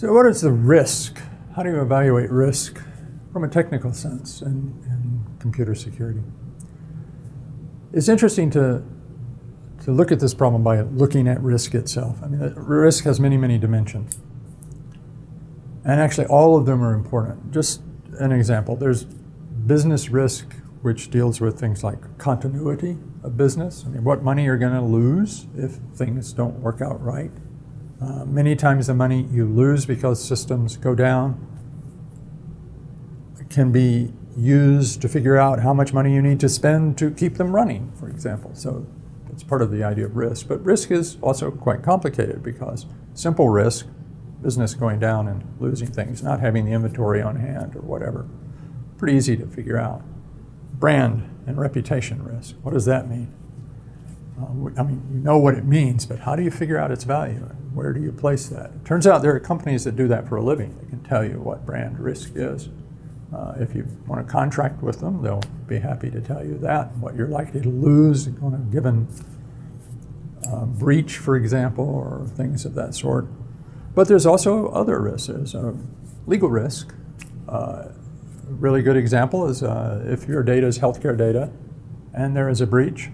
So what is the risk? How do you evaluate risk from a technical sense in computer security? It's interesting to look at this problem by looking at risk itself. I mean, risk has many, many dimensions. And actually, all of them are important. Just an example, there's business risk, which deals with things like continuity of business. I mean, what money you're going to lose if things don't work out right. Many times the money you lose because systems go down can be used to figure out how much money you need to spend to keep them running, for example. So it's part of the idea of risk. But risk is also quite complicated because simple risk, business going down and losing things, not having the inventory on hand or whatever, pretty easy to figure out. Brand and reputation risk, what does that mean? I mean, you know what it means, but how do you figure out its value? Where do you place that? It turns out there are companies that do that for a living. They can tell you what brand risk is. If you want to contract with them, they'll be happy to tell you that, what you're likely to lose on a given breach, for example, or things of that sort. But there's also other risks. There's legal risk. A really good example is if your data is healthcare data and there is a breach,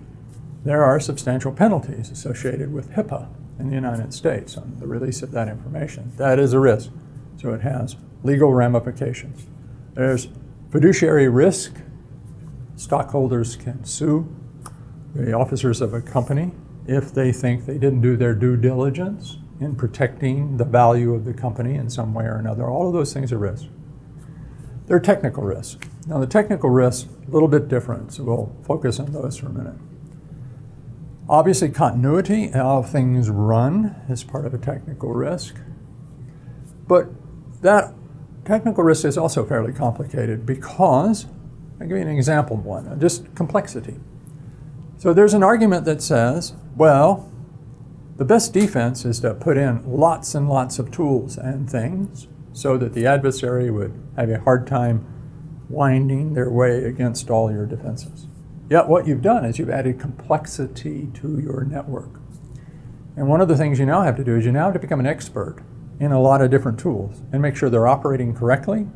there are substantial penalties associated with HIPAA in the United States on the release of that information. That is a risk. So it has legal ramifications. There's fiduciary risk. Stockholders can sue the officers of a company if they think they didn't do their due diligence in protecting the value of the company in some way or another. All of those things are risks. There are technical risks. Now the technical risks, a little bit different, so we'll focus on those for a minute. Obviously, continuity, how things run, is part of a technical risk. But that technical risk is also fairly complicated because, I'll give you an example of one, just complexity. So there's an argument that says, well, the best defense is to put in lots and lots of tools and things so that the adversary would have a hard time winding their way against all your defenses. Yet what you've done is you've added complexity to your network. And one of the things you now have to do is you now have to become an expert in a lot of different tools and make sure they're operating correctly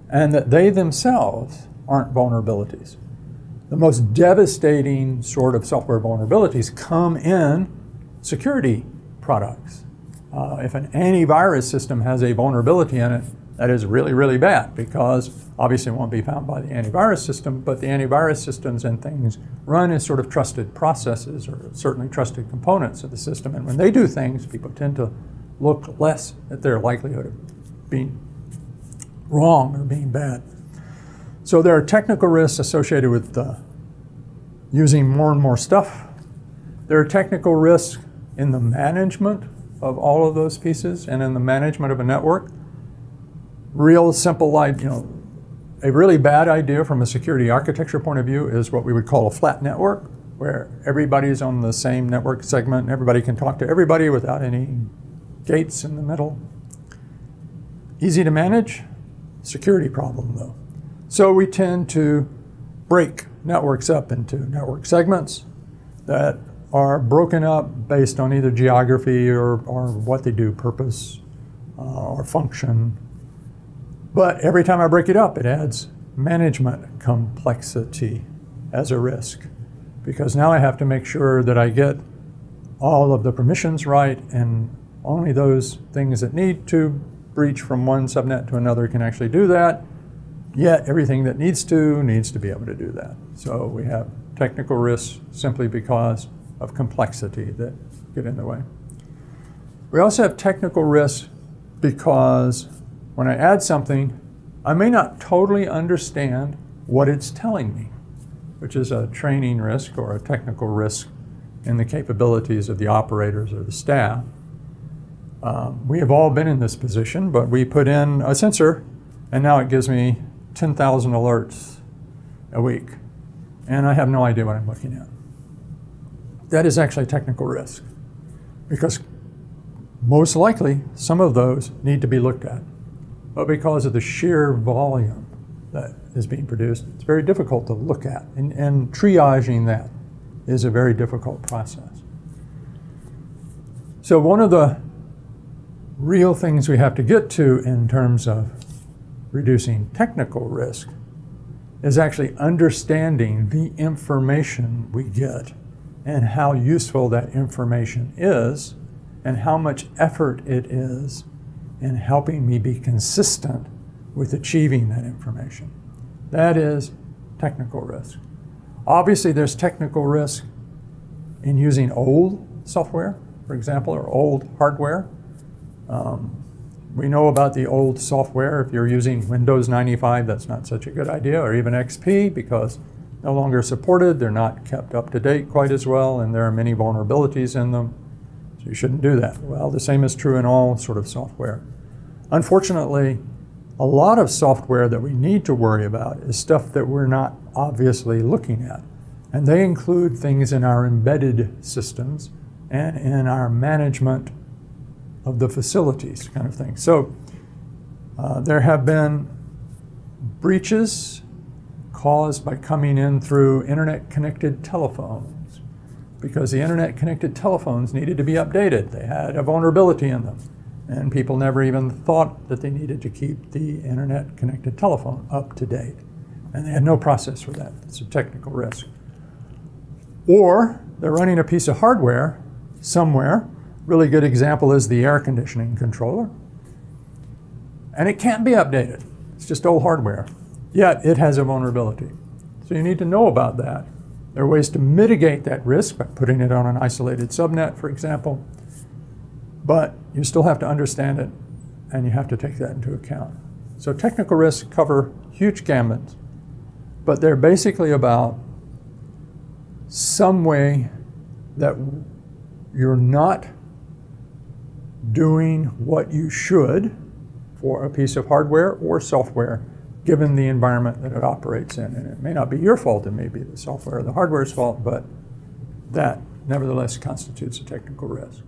and that they themselves aren't vulnerabilities. The most devastating sort of software vulnerabilities come in security products. If an antivirus system has a vulnerability in it, that is really, really bad because obviously it won't be found by the antivirus system, but the antivirus systems and things run as sort of trusted processes or certainly trusted components of the system. And when they do things, people tend to look less at their likelihood of being wrong or being bad. So there are technical risks associated with using more and more stuff. There are technical risks in the management of all of those pieces and in the management of a network. Real simple, a really bad idea from a security architecture point of view is what we would call a flat network, where everybody's on the same network segment and everybody can talk to everybody without any gates in the middle. Easy to manage, security problem though. So we tend to break networks up into network segments that are broken up based on either geography or what they do, purpose or function. But every time I break it up, it adds management complexity as a risk. Because now I have to make sure that I get all of the permissions right and only those things that need to breach from one subnet to another can actually do that. Yet everything that needs to be able to do that. So we have technical risks simply because of complexity that get in the way. We also have technical risks because when I add something, I may not totally understand what it's telling me, which is a training risk or a technical risk in the capabilities of the operators or the staff. We have all been in this position, but we put in a sensor and now it gives me 10,000 alerts a week, and I have no idea what I'm looking at. That is actually a technical risk because most likely some of those need to be looked at. But because of the sheer volume that is being produced, it's very difficult to look at. And triaging that is a very difficult process. So one of the real things we have to get to in terms of reducing technical risk is actually understanding the information we get and how useful that information is and how much effort it is in helping me be consistent with achieving that information. That is technical risk. Obviously, there's technical risk in using old software, for example, or old hardware. We know about the old software. If you're using Windows 95, that's not such a good idea, or even XP, because no longer supported. They're not kept up to date quite as well, and there are many vulnerabilities in them. So you shouldn't do that. Well, the same is true in all sort of software. Unfortunately, a lot of software that we need to worry about is stuff that we're not obviously looking at. And they include things in our embedded systems and in our management of the facilities kind of thing. So there have been breaches caused by coming in through internet-connected telephones, because the internet-connected telephones needed to be updated. They had a vulnerability in them, and people never even thought that they needed to keep the internet-connected telephone up to date. And they had no process for that. It's a technical risk. Or they're running a piece of hardware somewhere. Really good example is the air conditioning controller. And it can't be updated. It's just old hardware. Yet it has a vulnerability. So you need to know about that. There are ways to mitigate that risk by putting it on an isolated subnet, for example. But you still have to understand it, and you have to take that into account. So technical risks cover huge gambits, but they're basically about some way that you're not doing what you should for a piece of hardware or software given the environment that it operates in. And it may not be your fault, it may be the software or the hardware's fault, but that nevertheless constitutes a technical risk.